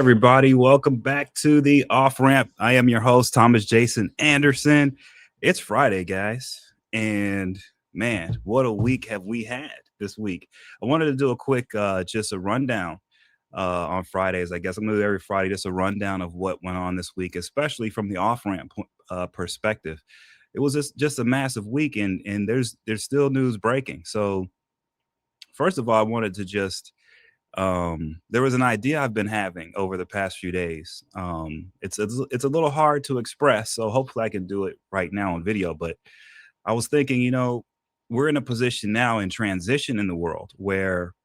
everybody. Welcome back to the off ramp. I am your host, Thomas Jason Anderson. It's Friday, guys. And man, what a week have we had this week. I wanted to do a quick, just a rundown on Fridays. I guess I'm going to do every Friday, just a rundown of what went on this week, especially from the off ramp perspective. It was just a massive week, and there's still news breaking. So, first of all, I wanted to just there was an idea I've been having over the past few days. It's a little hard to express, so hopefully I can do it right now on video. But I was thinking, we're in a position now in transition in the world where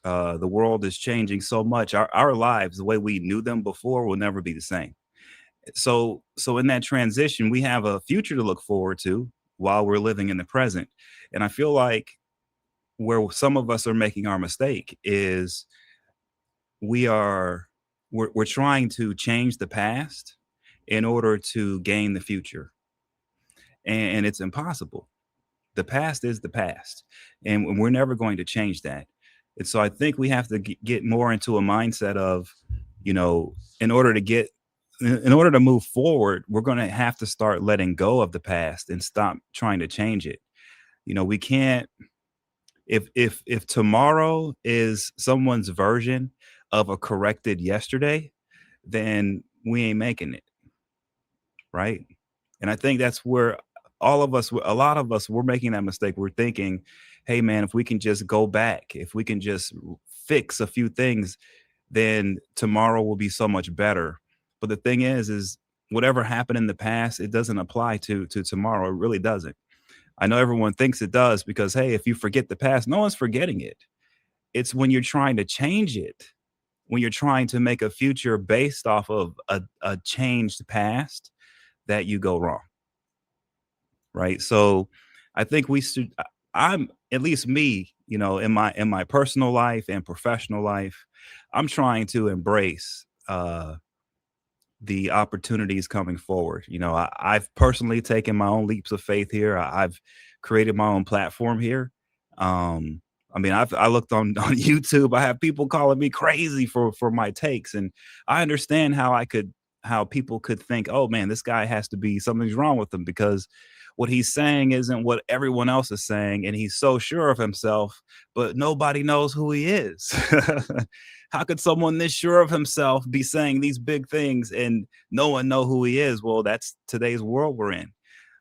the world is changing so much. Our lives, the way we knew them before, will never be the same. So in that transition, we have a future to look forward to while we're living in the present. And I feel like where some of us are making our mistake is we are we're trying to change the past in order to gain the future, and it's impossible. The past is the past, and we're never going to change that. And so I think we have to get more into a mindset of, you know in order to get in order to move forward, we're going to have to start letting go of the past and stop trying to change it. We can't. If tomorrow is someone's version of a corrected yesterday, then we ain't making it, right? And I think that's where a lot of us, we're making that mistake. We're thinking, hey man, if we can just go back, if we can just fix a few things, then tomorrow will be so much better. But the thing is whatever happened in the past, it doesn't apply to tomorrow. It really doesn't. I know everyone thinks it does because, hey, if you forget the past, no one's forgetting it. It's when you're trying to change it, when you're trying to make a future based off of a changed past, that you go wrong, right? So I think we should, I'm, at least me, in my personal life and professional life, I'm trying to embrace the opportunities coming forward. I've personally taken my own leaps of faith here. I've created my own platform here. I mean, I looked on on YouTube. I have people calling me crazy for my takes, and I understand how people could think, oh man, this guy has to be something's wrong with him because what he's saying isn't what everyone else is saying, and he's so sure of himself, but nobody knows who he is. How could someone this sure of himself be saying these big things and no one know who he is? Well, that's today's world we're in.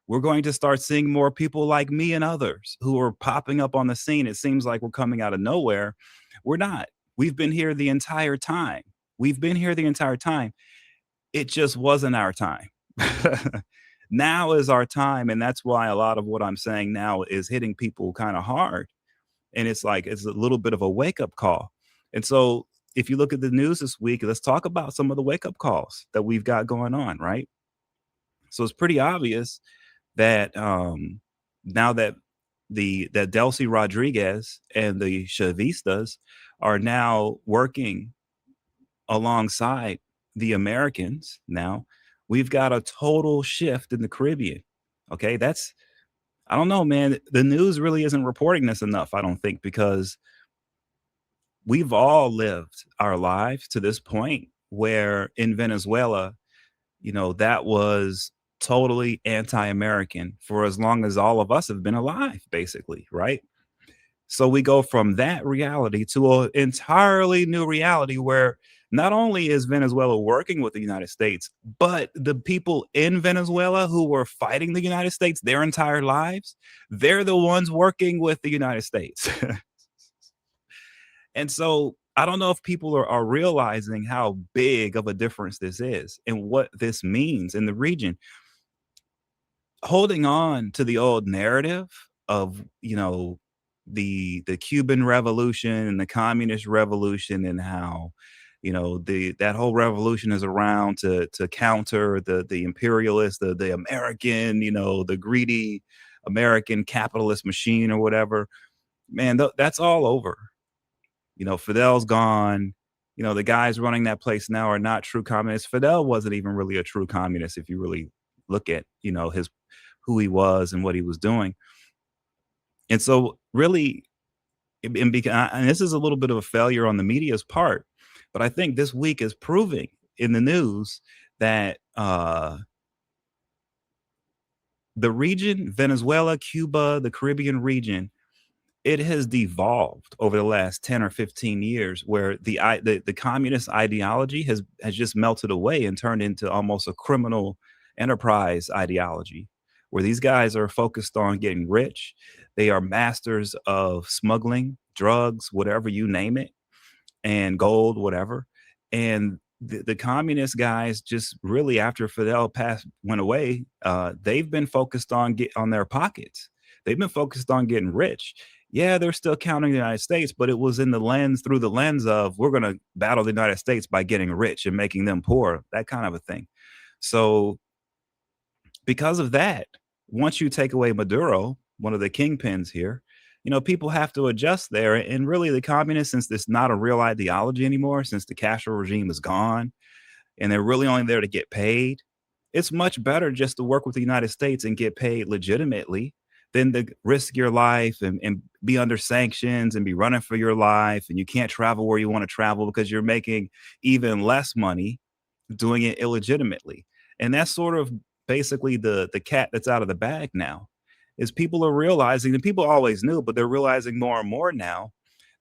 We're going to start seeing more people like me and others who are popping up on the scene. It seems like we're coming out of nowhere. We're not. We've been here the entire time. We've been here the entire time. It just wasn't our time. Now is our time. And that's why a lot of what I'm saying now is hitting people kind of hard. And it's like it's a little bit of a wake up call. And so if you look at the news this week, let's talk about some of the wake up calls that we've got going on, right? So it's pretty obvious that now that that Delcy Rodriguez and the Chavistas are now working alongside the Americans. Now we've got a total shift in the Caribbean. Okay, that's, I don't know, man. The news really isn't reporting this enough, I don't think, because we've all lived our lives to this point where in Venezuela, that was totally anti-American for as long as all of us have been alive, basically, right? So we go from that reality to an entirely new reality where not only is Venezuela working with the United States, but the people in Venezuela who were fighting the United States their entire lives, they're the ones working with the United States. And so I don't know if people are realizing how big of a difference this is and what this means in the region. Holding on to the old narrative of, the Cuban Revolution and the Communist Revolution, and how, the that whole revolution is around to counter the imperialist, the American, the greedy American capitalist machine or whatever. Man, that's all over. Fidel's gone. The guys running that place now are not true communists. Fidel wasn't even really a true communist if you really look at, his who he was and what he was doing. And so really, and this is a little bit of a failure on the media's part, But I think this week is proving in the news that the region, Venezuela, Cuba, the Caribbean region, it has devolved over the last 10 or 15 years where the communist ideology has just melted away and turned into almost a criminal enterprise ideology where these guys are focused on getting rich. They are masters of smuggling, drugs, whatever you name it, and gold, whatever. And the communist guys just really after Fidel passed went away, they've been focused on get on their pockets. They've been focused on getting rich. Yeah, they're still counting the United States, but it was in the lens through the lens of we're going to battle the United States by getting rich and making them poor, that kind of a thing. So because of that, once you take away Maduro, one of the kingpins here, people have to adjust there. And really, the communists, since it's not a real ideology anymore, since the Castro regime is gone, and they're really only there to get paid, it's much better just to work with the United States and get paid legitimately than to risk your life and be under sanctions and be running for your life. And you can't travel where you want to travel because you're making even less money doing it illegitimately. And that's sort of basically the cat that's out of the bag now is people are realizing, and people always knew, but they're realizing more and more now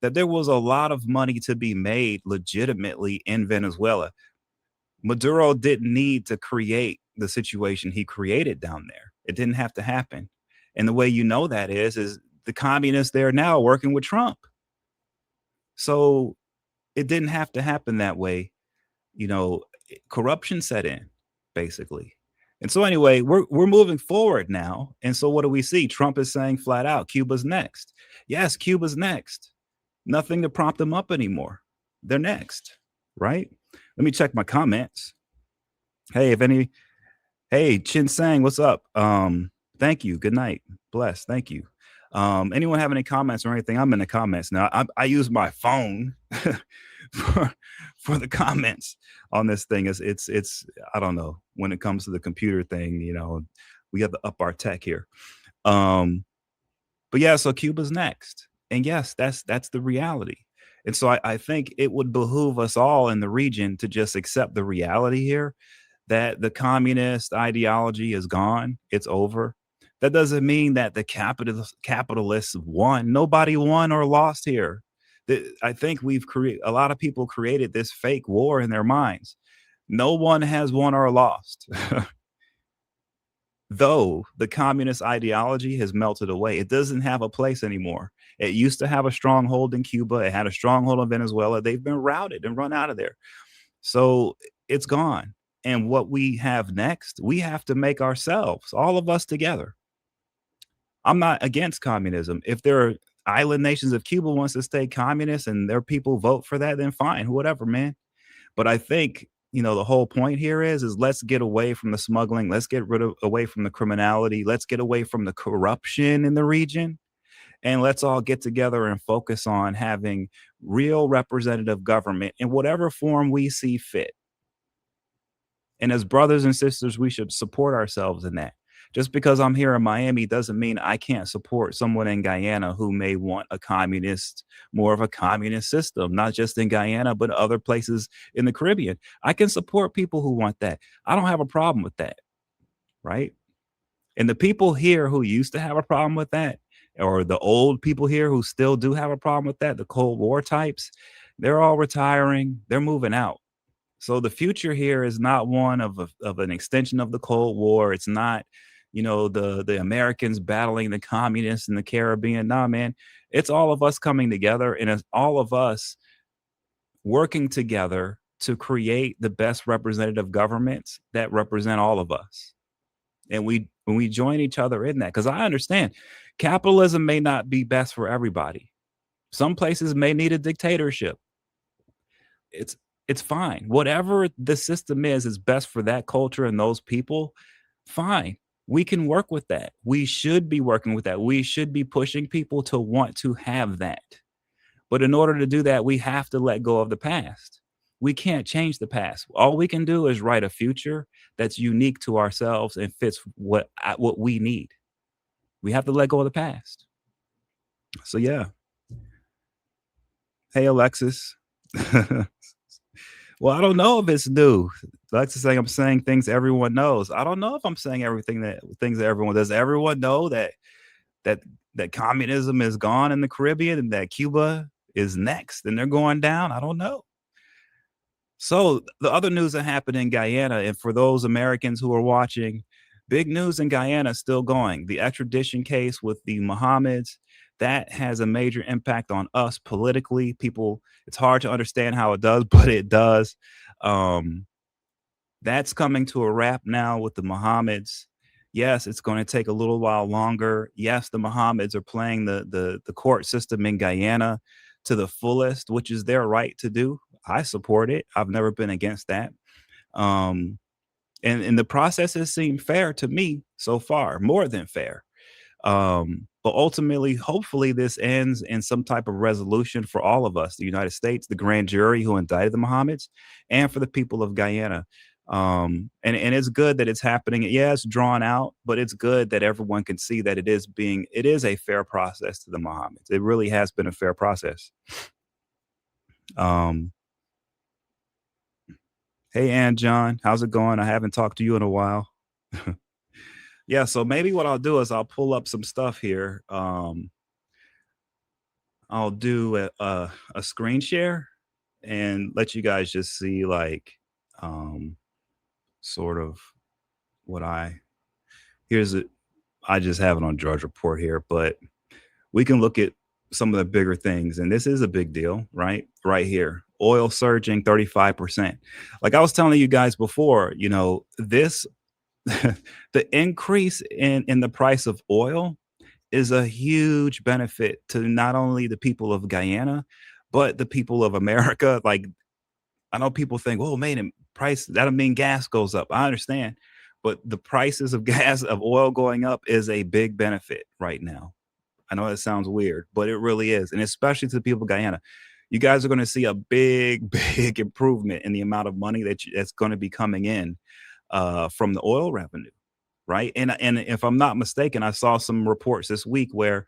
that there was a lot of money to be made legitimately in Venezuela. Maduro didn't need to create the situation he created down there. It didn't have to happen. And the way you know that is the communists there now working with Trump. So it didn't have to happen that way. Corruption set in, basically. And so anyway, we're moving forward now. And so what do we see? Trump is saying flat out, Cuba's next. Yes, Cuba's next. Nothing to prompt them up anymore. They're next, right? Let me check my comments. Hey, Chin Sang, what's up? Thank you. Good night. Bless. Thank you. Anyone have any comments or anything? I'm in the comments now. I use my phone for the comments on this thing. It's I don't know, when it comes to the computer thing, we have to up our tech here. But yeah, so Cuba's next. And yes, that's the reality. And so I think it would behoove us all in the region to just accept the reality here that the communist ideology is gone. It's over. That doesn't mean that the capitalists won. Nobody won or lost here. I think a lot of people created this fake war in their minds. No one has won or lost. Though the communist ideology has melted away, it doesn't have a place anymore. It used to have a stronghold in Cuba. It had a stronghold in Venezuela. They've been routed and run out of there. So it's gone. And what we have next, we have to make ourselves, all of us together. I'm not against communism. If there are island nations, if Cuba wants to stay communist and their people vote for that, then fine, whatever, man. But I think, the whole point here is let's get away from the smuggling. Let's get away from the criminality. Let's get away from the corruption in the region. And let's all get together and focus on having real representative government in whatever form we see fit. And as brothers and sisters, we should support ourselves in that. Just because I'm here in Miami doesn't mean I can't support someone in Guyana who may want more of a communist system, not just in Guyana, but other places in the Caribbean. I can support people who want that. I don't have a problem with that, right? And the people here who used to have a problem with that, or the old people here who still do have a problem with that, the Cold War types, they're all retiring. They're moving out. So the future here is not one of an extension of the Cold War. It's not, the Americans battling the communists in the Caribbean. Nah, man, it's all of us coming together, and it's all of us working together to create the best representative governments that represent all of us. And when we join each other in that, because I understand capitalism may not be best for everybody. Some places may need a dictatorship. It's fine. Whatever the system is best for that culture and those people, fine. We can work with that. We should be working with that. We should be pushing people to want to have that. But in order to do that, we have to let go of the past. We can't change the past. All we can do is write a future that's unique to ourselves and fits what we need. We have to let go of the past. So yeah. Hey, Alexis. Well, I don't know if it's new. That's the thing. I'm saying things everyone knows. I don't know if I'm saying everything that things that everyone does. Everyone know that that communism is gone in the Caribbean and that Cuba is next and they're going down. I don't know. So the other news that happened in Guyana, and for those Americans who are watching, big news in Guyana is still going. The extradition case with the Mohammeds, that has a major impact on us politically. People, it's hard to understand how it does, but it does. Um, that's coming to a wrap now with the Mohammeds. Yes, it's going to take a little while longer. Yes, the Mohammeds are playing the court system in Guyana to the fullest, which is their right to do. I support it. I've never been against that. Um, and the process has seemed fair to me so far, more than fair. But ultimately, hopefully, this ends in some type of resolution for all of us, the United States, the grand jury who indicted the Mohammeds, and for the people of Guyana. And it's good that it's happening. Yeah, it's drawn out, but it's good that everyone can see that it is a fair process to the Mohammeds. It really has been a fair process. Um, hey, Ann John, how's it going? I haven't talked to you in a while. Yeah, so maybe what I'll do is I'll pull up some stuff here. I'll do a screen share and let you guys just see like um, sort of what I here's it. I just have it on Drudge Report here, but we can look at some of the bigger things, and this is a big deal, right? Right here, oil surging 35%. Like I was telling you guys before, this the increase in the price of oil is a huge benefit to not only the people of Guyana, but the people of America. Like I know people think, "Oh, man, price that'll mean gas goes up." I understand, but the prices of gas of oil going up is a big benefit right now. I know that sounds weird, but it really is, and especially to the people of Guyana. You guys are going to see a big, big improvement in the amount of money that's going to be coming in from the oil revenue, right? And if I'm not mistaken, I saw some reports this week where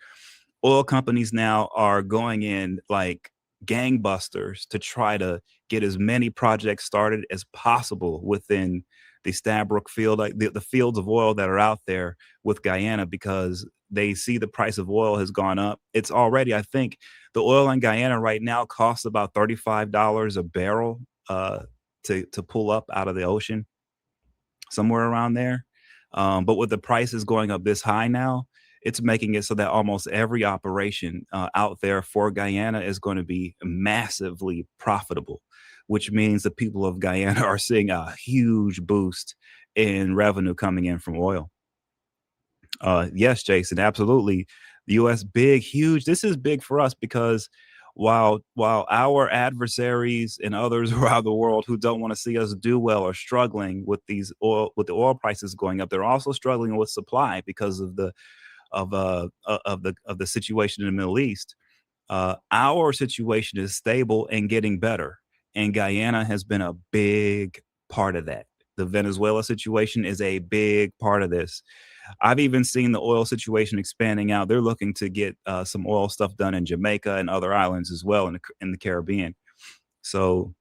oil companies now are going in like gangbusters to try to get as many projects started as possible within the Stabroek field, like the fields of oil that are out there with Guyana, because they see the price of oil has gone up. It's already, I think, the oil in Guyana right now costs about $35 a barrel to pull up out of the ocean, somewhere around there. But with the prices going up this high now, it's making it so that almost every operation out there for Guyana is going to be massively profitable, which means the people of Guyana are seeing a huge boost in revenue coming in from oil. Yes, Jason, absolutely. The U.S. big, huge. This is big for us because while our adversaries and others around the world who don't want to see us do well are struggling with the oil prices going up, they're also struggling with supply because of the situation in the Middle East. Our situation is stable and getting better, and Guyana has been a big part of that. The Venezuela situation is a big part of this. I've even seen the oil situation expanding out. They're looking to get some oil stuff done in Jamaica and other islands as well in the Caribbean. So,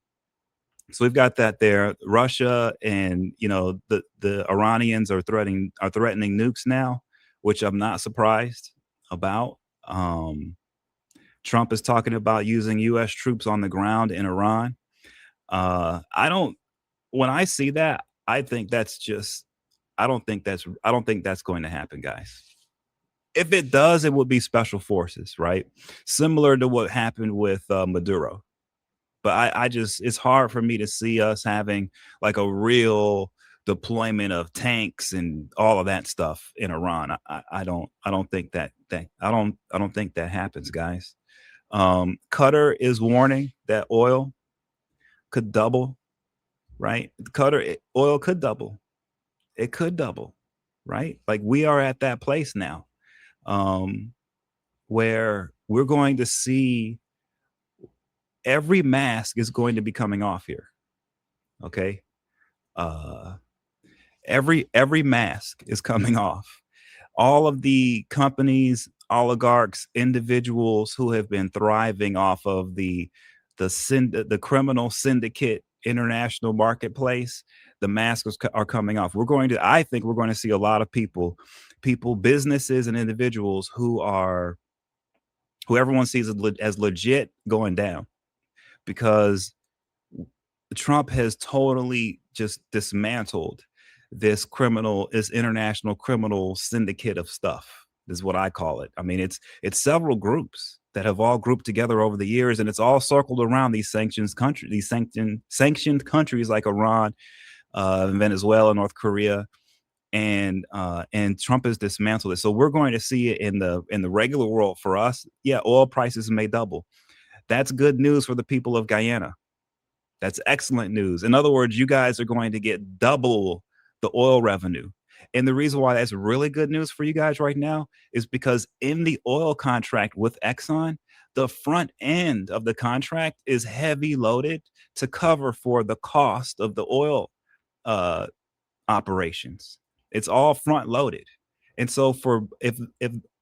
so we've got that there. Russia and the Iranians are threatening nukes now, which I'm not surprised about. Um, Trump is talking about using U.S. troops on the ground in Iran. I don't. When I see that, I think that's just. I don't think that's. I don't think that's going to happen, guys. If it does, it would be special forces, right? Similar to what happened with Maduro. But I just, it's hard for me to see us having like a real deployment of tanks and all of that stuff in Iran. I don't think I don't think that happens, guys. Qatar is warning that oil could double, right? Oil could double. It could double, right? Like we are at that place now, um, where we're going to see every mask is going to be coming off here. Okay. Uh, every mask is coming off. All of the companies, oligarchs, individuals who have been thriving off of the criminal syndicate international marketplace, the masks are coming off. I think we're going to see a lot of people, businesses, and individuals who everyone sees as legit going down because Trump has totally just dismantled this international criminal syndicate of stuff. Is what I call it. I mean, it's several groups that have all grouped together over the years, and it's all circled around these sanctioned countries like Iran, Venezuela, North Korea, and Trump has dismantled it. So we're going to see it in the regular world for us. Yeah, oil prices may double. That's good news for the people of Guyana. That's excellent news. In other words, you guys are going to get double the oil revenue. And the reason why that's really good news for you guys right now is because in the oil contract with Exxon, the front end of the contract is heavy loaded to cover for the cost of the oil uh, operations. It's all front loaded. And so if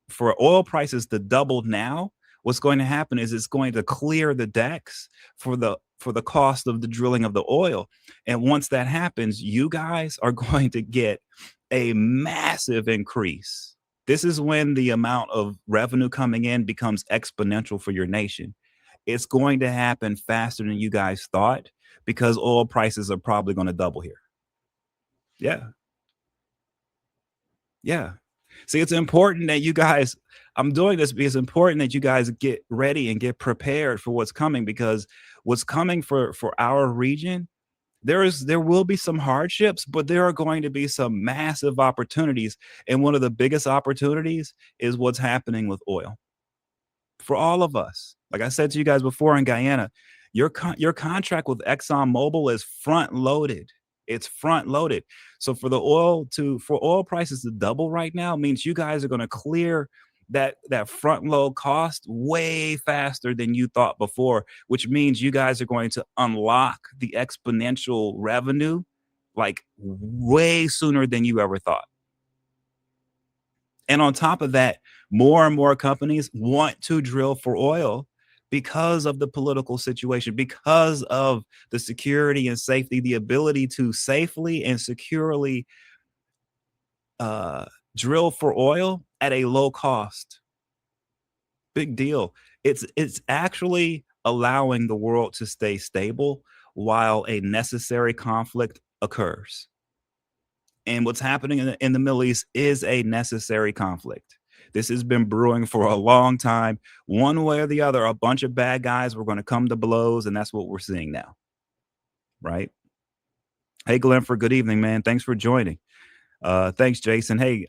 for oil prices to double now, what's going to happen is it's going to clear the decks for the cost of the drilling of the oil. And once that happens, you guys are going to get a massive increase. This is when the amount of revenue coming in becomes exponential for your nation. It's going to happen faster than you guys thought because oil prices are probably going to double here. Yeah. Yeah. See, it's important that you guys, I'm doing this because it's important that you guys get ready and get prepared for what's coming because what's coming for our region, there will be some hardships, but there are going to be some massive opportunities. And one of the biggest opportunities is what's happening with oil for all of us. Like I said to you guys before in Guyana, your contract with ExxonMobil is front loaded. It's front loaded. So for oil prices to double right now means you guys are going to clear that front load cost way faster than you thought before, which means you guys are going to unlock the exponential revenue like way sooner than you ever thought. And on top of that, more and more companies want to drill for oil because of the political situation, because of the security and safety, the ability to safely and securely drill for oil at a low cost. Big deal. It's actually allowing the world to stay stable while a necessary conflict occurs. And what's happening in the Middle East is a necessary conflict. This has been brewing for a long time. One way or the other, a bunch of bad guys were going to come to blows, and that's what we're seeing now. Right? Hey, Glenford, good evening, man. Thanks for joining. Thanks, Jason. Hey,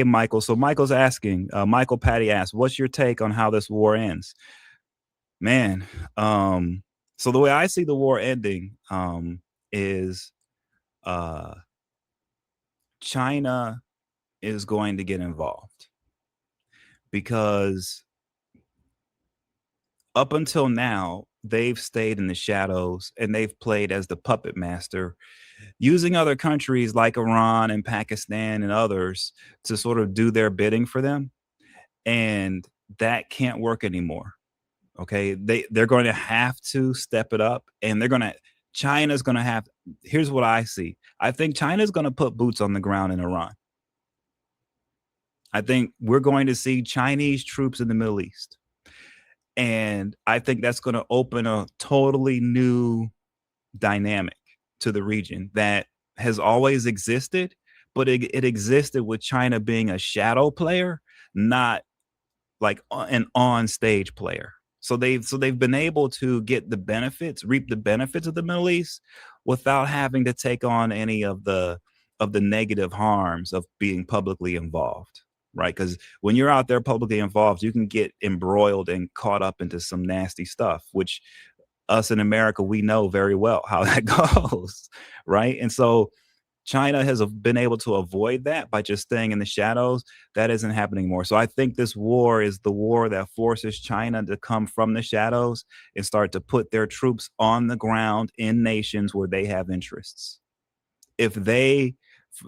Michael. So Michael's asking, Michael Patty asks, what's your take on how this war ends? Man, so the way I see the war ending is China is going to get involved because up until now, they've stayed in the shadows and they've played as the puppet master, using other countries like Iran and Pakistan and others to sort of do their bidding for them. And that can't work anymore. Okay. They're going to have to step it up and China's going to have, here's what I see. I think China's going to put boots on the ground in Iran. I think we're going to see Chinese troops in the Middle East. And I think that's going to open a totally new dynamic to the region that has always existed, but it existed with China being a shadow player, not like an on stage player. So they've been able to reap the benefits of the Middle East without having to take on any of the negative harms of being publicly involved. Right. Because when you're out there publicly involved, you can get embroiled and caught up into some nasty stuff, which us in America, we know very well how that goes. Right. And so China has been able to avoid that by just staying in the shadows. That isn't happening more. So I think this war is the war that forces China to come from the shadows and start to put their troops on the ground in nations where they have interests.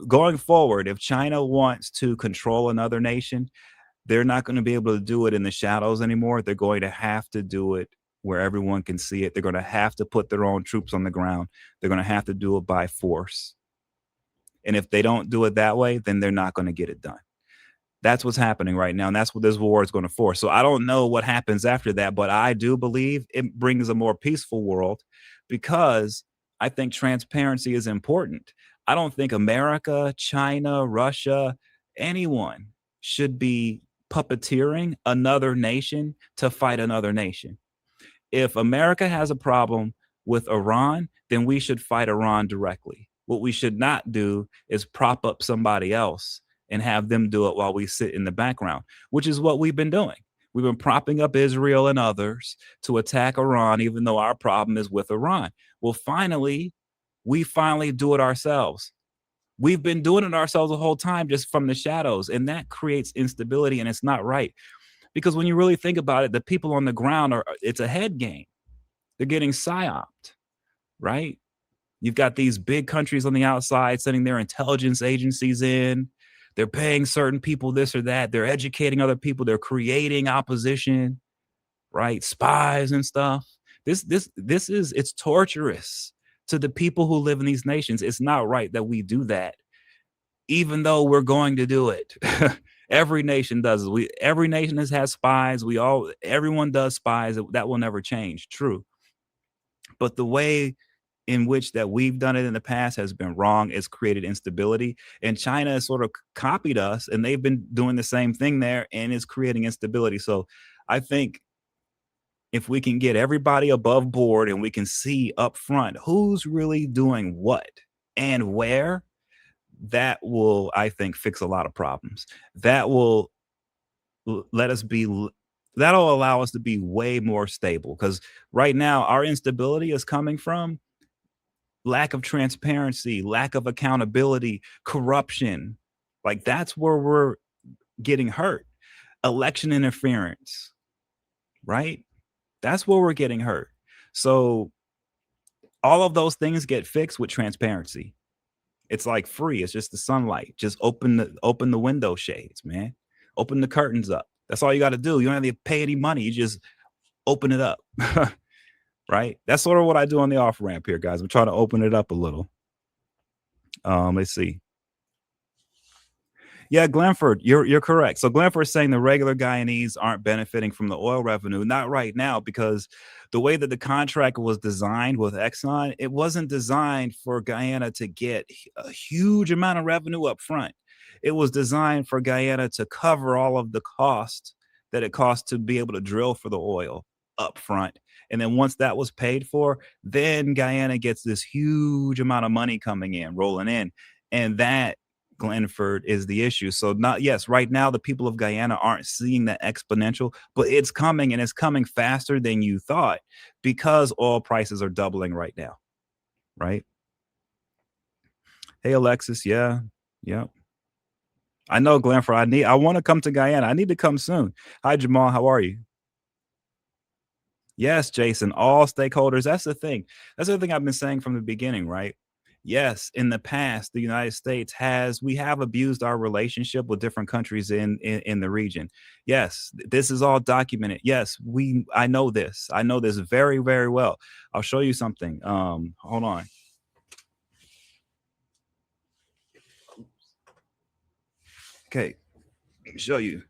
Going forward, if China wants to control another nation, they're not going to be able to do it in the shadows anymore. They're going to have to do it where everyone can see it. They're going to have to put their own troops on the ground. They're going to have to do it by force. And if they don't do it that way, then they're not going to get it done. That's what's happening right now. And that's what this war is going to force. So I don't know what happens after that, but I do believe it brings a more peaceful world because I think transparency is important. I don't think America, China, Russia, anyone should be puppeteering another nation to fight another nation. If America has a problem with Iran, then we should fight Iran directly. What we should not do is prop up somebody else and have them do it while we sit in the background, which is what we've been doing. We've been propping up Israel and others to attack Iran, even though our problem is with Iran. Well, we finally do it ourselves. We've been doing it ourselves the whole time, just from the shadows, and that creates instability, and it's not right. Because when you really think about it, the people on the ground it's a head game. They're getting psyoped, right? You've got these big countries on the outside sending their intelligence agencies in. They're paying certain people this or that. They're educating other people. They're creating opposition, right? Spies and stuff. It's torturous to the people who live in these nations. It's not right that we do that, even though we're going to do it. Every nation does it. Every nation has had spies. Everyone does spies. That will never change. True. But the way in which that we've done it in the past has been wrong. It's created instability. And China has sort of copied us, and they've been doing the same thing there, and it's creating instability. So I think if we can get everybody above board and we can see up front who's really doing what and where, that will, I think, fix a lot of problems. That will that'll allow us to be way more stable, because right now our instability is coming from lack of transparency, lack of accountability, corruption. Like, that's where we're getting hurt. Election interference, right? That's where we're getting hurt. So all of those things get fixed with transparency. It's like free. It's just the sunlight. Just open the window shades, man. Open the curtains up. That's all you got to do. You don't have to pay any money. You just open it up. Right? That's sort of what I do on the off ramp here, guys. I'm trying to open it up a little. Let's see. Yeah, Glenford, you're correct. So Glenford is saying the regular Guyanese aren't benefiting from the oil revenue. Not right now, because the way that the contract was designed with Exxon, it wasn't designed for Guyana to get a huge amount of revenue up front. It was designed for Guyana to cover all of the cost that it costs to be able to drill for the oil up front. And then once that was paid for, then Guyana gets this huge amount of money coming in, rolling in. And that, Glenford, is the issue. So right now the people of Guyana aren't seeing that exponential, but it's coming, and it's coming faster than you thought, because oil prices are doubling right now. Right? Hey, Alexis. Yeah. I know, Glenford. I want to come to Guyana. I need to come soon. Hi, Jamal. How are you? Yes, Jason, all stakeholders. That's the thing. That's the thing I've been saying from the beginning, right? Yes, in the past, the United States we have abused our relationship with different countries in the region. Yes, this is all documented. Yes, I know this. I know this very, very well. I'll show you something. Hold on. Okay, let me show you.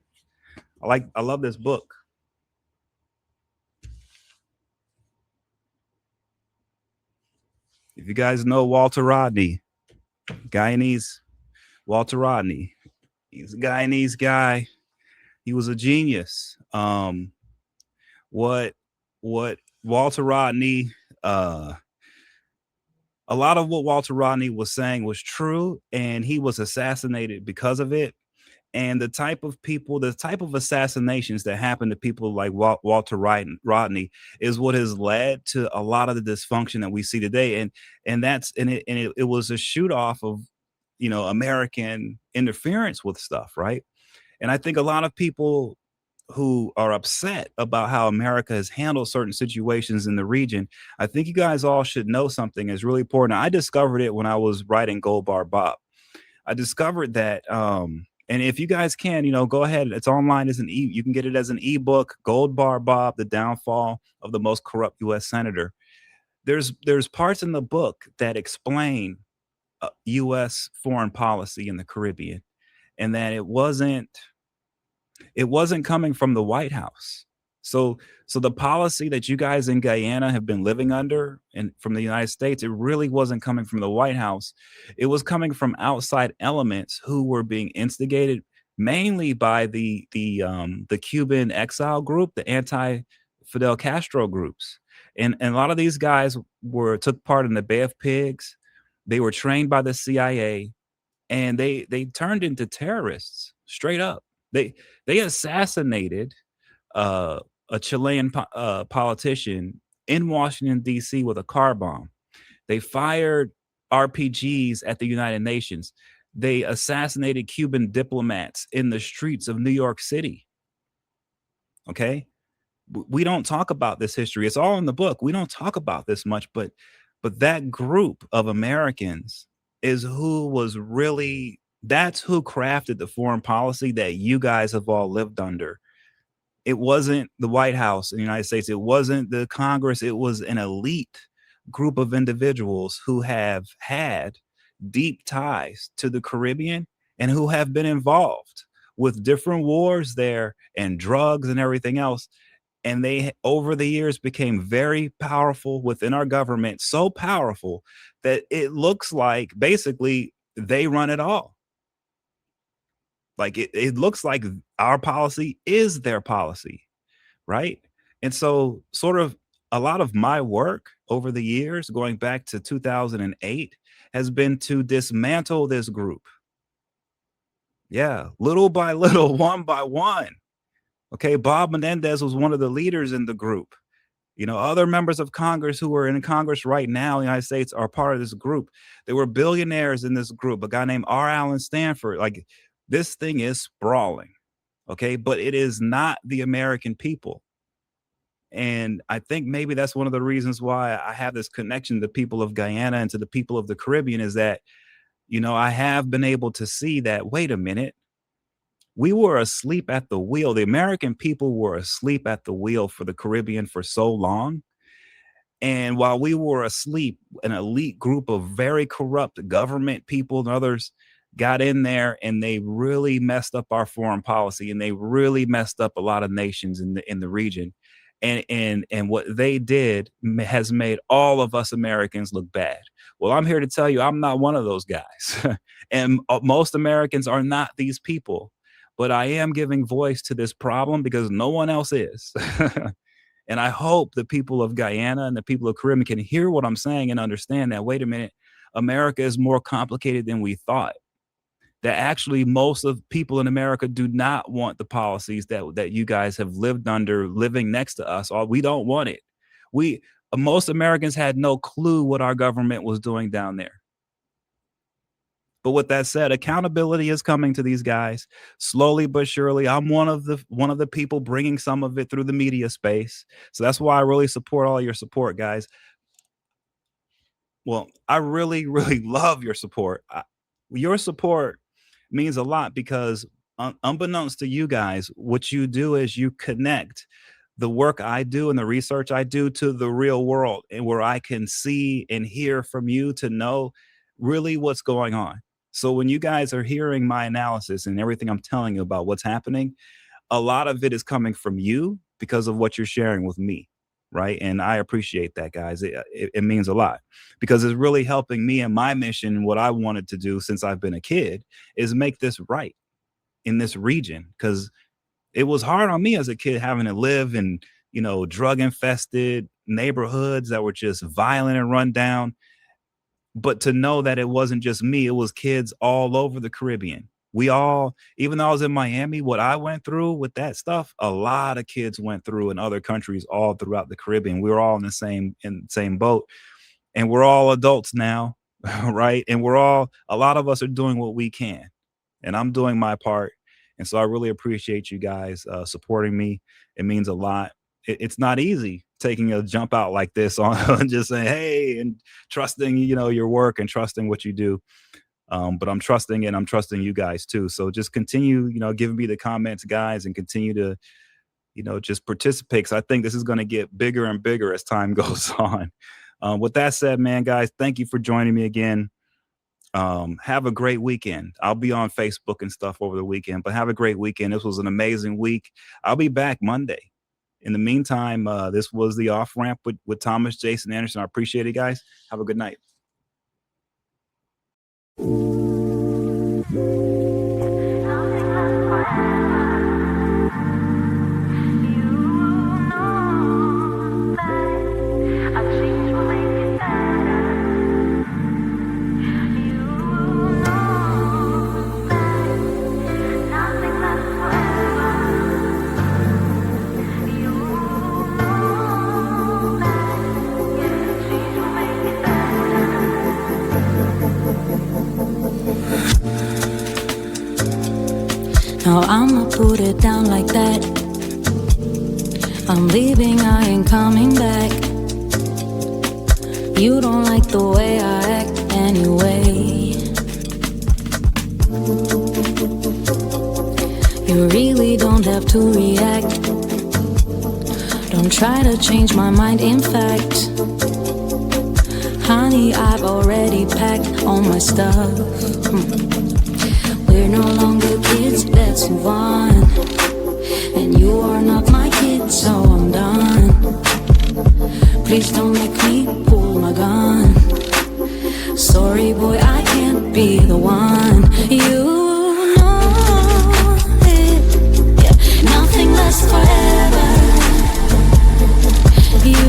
I love this book. If you guys know Walter Rodney, Guyanese, Walter Rodney, he's a Guyanese guy. He was a genius. What Walter Rodney, a lot of what Walter Rodney was saying was true, and he was assassinated because of it. And the type of assassinations that happen to people like Walter Rodney is what has led to a lot of the dysfunction that we see today. It was a shoot off of, American interference with stuff, right? And I think a lot of people who are upset about how America has handled certain situations in the region, I think you guys all should know something is really important. I discovered it when I was writing Gold Bar Bob. I discovered that And if you guys can, go ahead. It's online as you can get it as an ebook, Gold Bar Bob, The Downfall of the Most Corrupt US Senator. There's parts in the book that explain US foreign policy in the Caribbean, and that it wasn't coming from the White House. So the policy that you guys in Guyana have been living under and from the United States, it really wasn't coming from the White House. It was coming from outside elements who were being instigated mainly by the Cuban exile group, the anti Fidel Castro groups. And a lot of these guys were took part in the Bay of Pigs. They were trained by the CIA, and they turned into terrorists straight up. They assassinated uh, a Chilean politician in Washington D.C. with a car bomb. They fired RPGs at the United Nations. They assassinated Cuban diplomats in the streets of New York City. Okay, we don't talk about this history. It's all in the book. We don't talk about this much, but that group of Americans is who was really that's who crafted the foreign policy that you guys have all lived under. It wasn't the White House in the United States. It wasn't the Congress. It was an elite group of individuals who have had deep ties to the Caribbean and who have been involved with different wars there and drugs and everything else. And they, over the years, became very powerful within our government, so powerful that it looks like basically they run it all. Like it looks like our policy is their policy, right? And so, sort of, a lot of my work over the years, going back to 2008, has been to dismantle this group. Yeah, little by little, one by one. Okay, Bob Menendez was one of the leaders in the group. Other members of Congress who are in Congress right now in the United States are part of this group. There were billionaires in this group, a guy named R. Allen Stanford. Like, this thing is sprawling, okay? But it is not the American people. And I think maybe that's one of the reasons why I have this connection to the people of Guyana and to the people of the Caribbean is that, I have been able to see that, wait a minute, we were asleep at the wheel. The American people were asleep at the wheel for the Caribbean for so long. And while we were asleep, an elite group of very corrupt government people and others got in there, and they really messed up our foreign policy, and they really messed up a lot of nations in the region. And what they did has made all of us Americans look bad. Well, I'm here to tell you, I'm not one of those guys. And most Americans are not these people. But I am giving voice to this problem because no one else is. And I hope the people of Guyana and the people of Caribbean can hear what I'm saying and understand that, wait a minute, America is more complicated than we thought. That actually most of people in America do not want the policies that you guys have lived under, living next to us. Or we don't want it. Most Americans had no clue what our government was doing down there. But with that said, accountability is coming to these guys slowly but surely. I'm one of the people bringing some of it through the media space. So that's why I really support all your support, guys. Well, I really, really love your support. Your support means a lot because, unbeknownst to you guys, what you do is you connect the work I do and the research I do to the real world, and where I can see and hear from you to know really what's going on. So when you guys are hearing my analysis and everything I'm telling you about what's happening, a lot of it is coming from you because of what you're sharing with me. Right. And I appreciate that, guys. It means a lot because it's really helping me in my mission. What I wanted to do since I've been a kid is make this right in this region, because it was hard on me as a kid having to live in, drug infested neighborhoods that were just violent and run down. But to know that it wasn't just me, it was kids all over the Caribbean. We all, even though I was in Miami, what I went through with that stuff, a lot of kids went through in other countries all throughout the Caribbean. We were all in the same boat, and we're all adults now, right? And a lot of us are doing what we can, and I'm doing my part. And so I really appreciate you guys supporting me. It means a lot. It's not easy taking a jump out like this on and just saying, hey, and trusting, your work and trusting what you do. But I'm trusting it. I'm trusting you guys too. So just continue, giving me the comments, guys, and continue to, just participate. 'Cause I think this is going to get bigger and bigger as time goes on. With that said, man, guys, thank you for joining me again. Have a great weekend. I'll be on Facebook and stuff over the weekend, but have a great weekend. This was an amazing week. I'll be back Monday. In the meantime, this was the Off Ramp with Thomas Jason Anderson. I appreciate it, guys. Have a good night. Now I'ma put it down like that. I'm leaving, I ain't coming back. You don't like the way I act anyway. You really don't have to react. Don't try to change my mind, in fact. Honey, I've already packed all my stuff. We're no longer kids, let's move on. And you are not my kid, so I'm done. Please don't make me pull my gun. Sorry boy, I can't be the one. You know it, yeah. Nothing lasts forever. You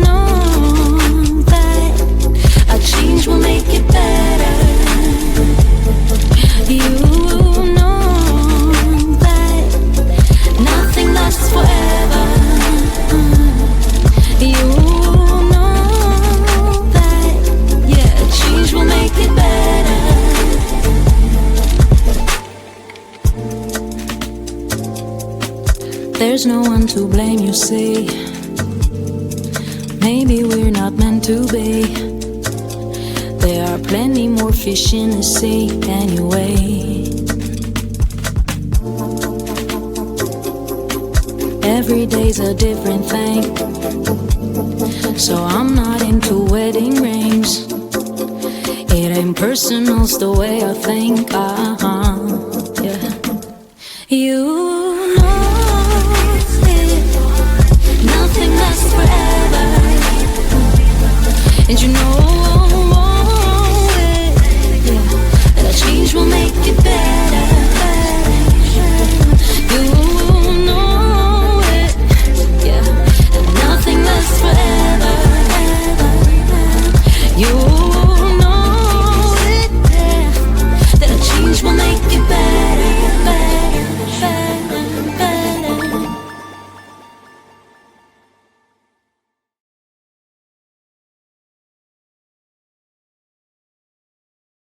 know that a change will make it better. You know that nothing lasts forever. You know that, yeah, change will make it better. There's no one to blame, you see. Maybe we're not meant to be. There are plenty more fish in the sea anyway. Every day's a different thing, so I'm not into wedding rings. It ain't personal, it's the way I think. Yeah. You know it, nothing lasts forever. And you know change will make it better. You know it, yeah. And nothing lasts forever. You